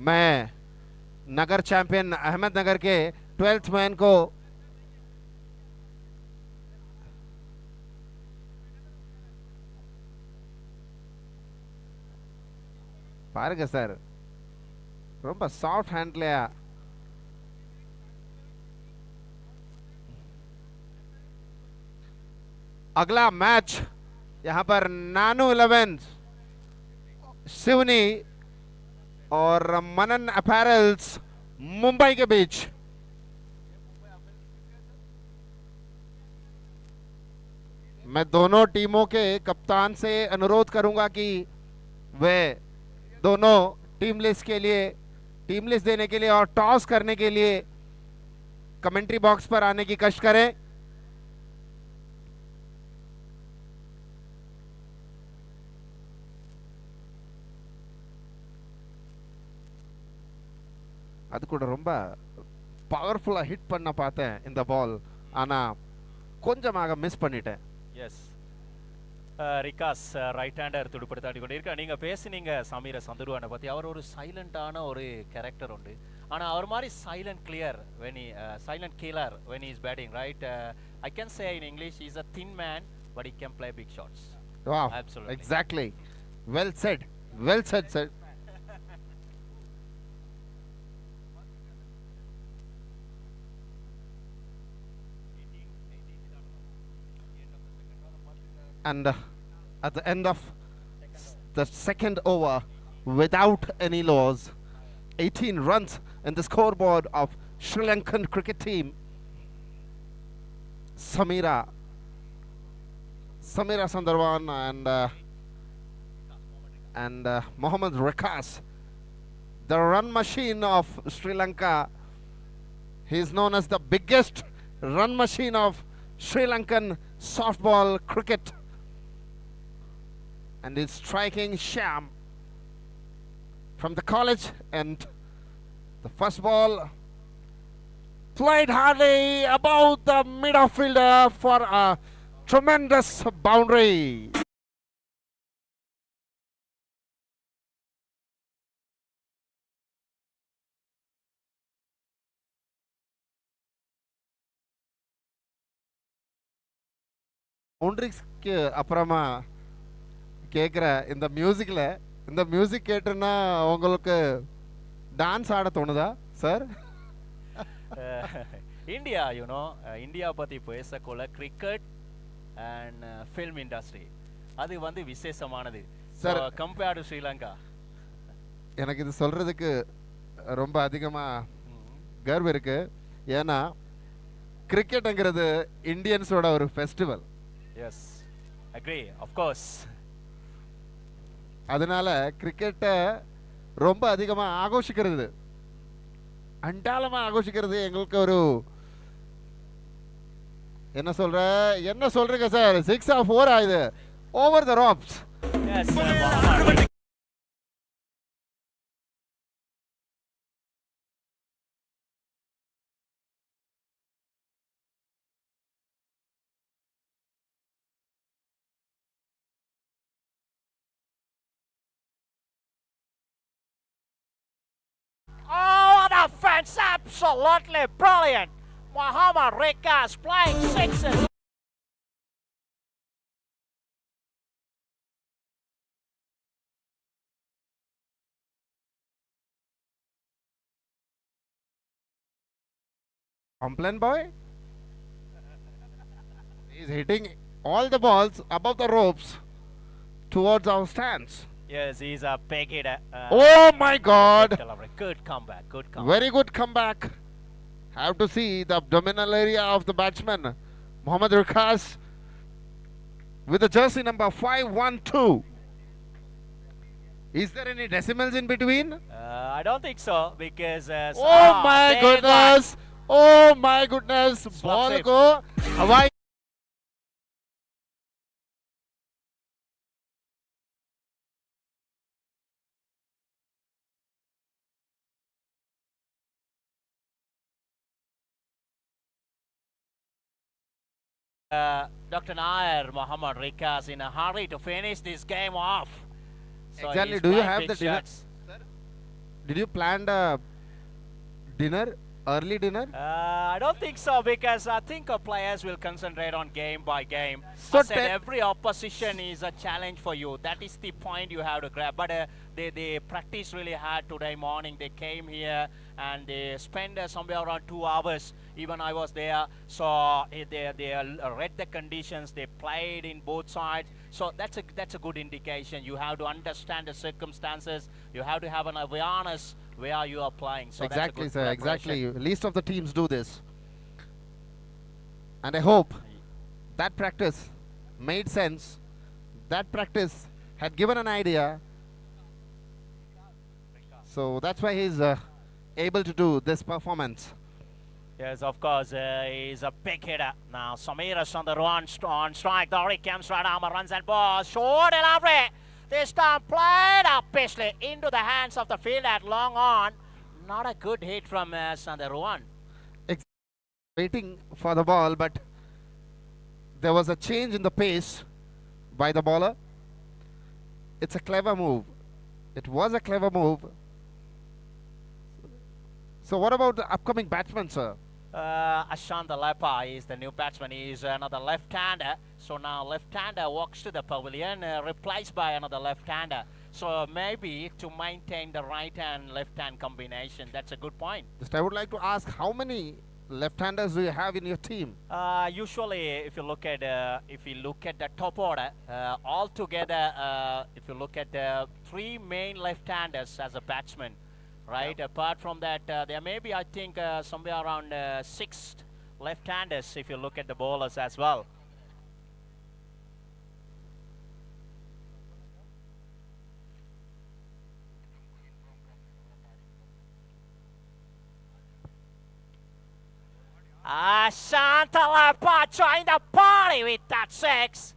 मैं नगर चैंपियन अहमदनगर के 12th मैन को பாருங்க சார், ரொம்ப சாஃப்ட் ஹேண்ட்லயா. अगला मैच यहां पर नानू 11 सिवनी और मनन अपैरल्स मुंबई के बीच। मैं दोनों टीमों के कप्तान से अनुरोध करूंगा कि वे दोनों टीम लिस्ट देने के लिए और टॉस करने के लिए कमेंट्री बॉक्स पर आने की कष्ट करें। அது கூட ரொம்ப பவர்ஃபுல்லா ஹிட் பண்ண பார்த்தேன் இந்த பால், ஆனா கொஞ்சமாக மிஸ் பண்ணிட்டேன். எஸ், ரிகாஸ் ரைட் ஹேண்டர் துடுப்படுத்தாடி கொண்டிருக்க. நீங்கள் பேசுனீங்க சமீர சந்துருவானை பற்றி. அவர் ஒரு சைலண்டான ஒரு கேரக்டர் உண்டு. ஆனால் அவர் மாதிரி silent clear silent killer when is batting right. I can say in English is a thin man but he can play big shots. Wow, absolutely, exactly, well said sir. And at the end of the second over, without any loss, 18 runs in the scoreboard of Sri Lankan cricket team. Samira Sandarwan and Mohammad Rikas, the run machine of Sri Lanka. He is known as the biggest run machine of Sri Lankan softball cricket. And is striking sham from the college, and the first ball played hardly above the midfielder for a tremendous boundary. ஒன்றிக்கு அப்புறமா கேட்குற இந்த music கேட்டுன்னா உங்களுக்கு dance ஆட தோணுதா sir? India India பற்றி பேசக்குள்ள cricket and film industry அது வந்து விசேஷமானது சார் கம்பேர்டு ஸ்ரீலங்கா. எனக்கு இது சொல்றதுக்கு ரொம்ப அதிகமாக கர்வம் இருக்கு. ஏன்னா கிரிக்கெட்டுங்கிறது இந்தியன்ஸோட ஒரு festival. Yes, agree, of course. அதனால கிரிக்கெட்டை ரொம்ப அதிகமாக ஆகோஷிக்கிறது, அண்டாளமாக ஆகோஷிக்கிறது எங்களுக்கு ஒரு என்ன சொல்றீங்க சார்? 6 or 4 ஆகுது over the robs. absolutely brilliant. Muhammad Rikas playing sixes. Complain boy? He's hitting all the balls above the ropes towards our stands. Yes, he's a big hitter. Oh my God! Good comeback, good comeback. Very good comeback. Have to see the abdominal area of the batsman, Mohammad Rikas, with the jersey number 512. Is there any decimals in between? I don't think so because. Oh my goodness! Oh my goodness! Ball sweep. go away. Dr. Nair, Muhammad Rikas in a hurry to finish this game off. So Exactly. he's Do you playing have big the dinner? shots. Did you plan the dinner? Early dinner? I don't think so because I think our players will concentrate on game by game. So I said te- every opposition is a challenge for you. That is the point you have to grab. But they practiced really hard today morning. They came here and they spent somewhere around 2 hours. Even I was there. So they read the conditions. They played in both sides. So that's a good indication. You have to understand the circumstances. You have to have an awareness where you are playing. So Exactly, that's a sir. good Exactly. Least of the teams do this. And I hope that practice made sense. That practice had given an idea. So that's why he's able to do this performance. Yes, of course, he's a big hitter. Now, Samiras on the run, on strike. Dori comes right arm, runs and balls. Short and lovely. This time played up Paisley into the hands of the field at long on. Not a good hit from Sandaruan. Waiting for the ball, but there was a change in the pace by the bowler. It's a clever move. It was a clever move. So what about the upcoming batsman, sir? Ashant Lepa is the new batsman. He is another left-hander. So now left-hander walks to the pavilion, replaced by another left-hander. So maybe to maintain the right-hand, left-hand combination. That's a good point. Just I would like to ask, how many left-handers do you have in your team? Usually, if you look at the top order, altogether, if you look at the 3 main left-handers as a batsman, right? Yep. Apart from that, there may be, I think, somewhere around 6 left-handers if you look at the bowlers as well. Shantalapa trying to party with that 6.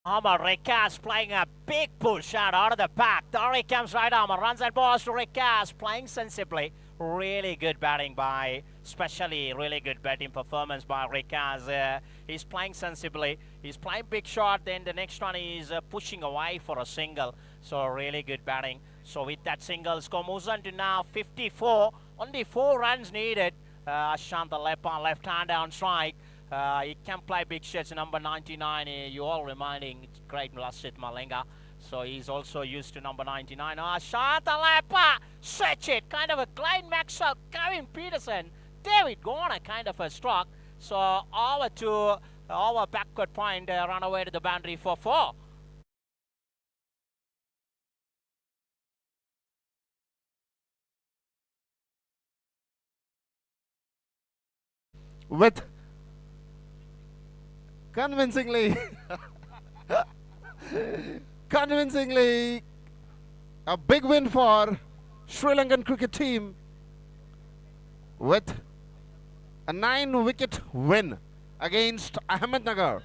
Rikas playing a big push out of the pack. Dori comes right arm, runs and balls to Rikas, playing sensibly. really good batting by, especially really good batting performance by Rikas. He's playing sensibly. He's playing big shot. Then the next one is pushing away for a single. So really good batting. So with that single, score moves on to now 54. Only 4 runs needed. Ashanta Lepa, left-hander on strike. He can play big shots. Number 99. You all reminding great Lasit Malinga. So he's also used to number 99. Ashanta Lepa, stretch it. Kind of a Glenn Maxwell, Kevin Peterson, David Garner kind of a stroke. So over to our backward point, run away to the boundary for 4. With convincingly a big win for Sri Lankan cricket team with a 9-wicket win against Ahmednagar.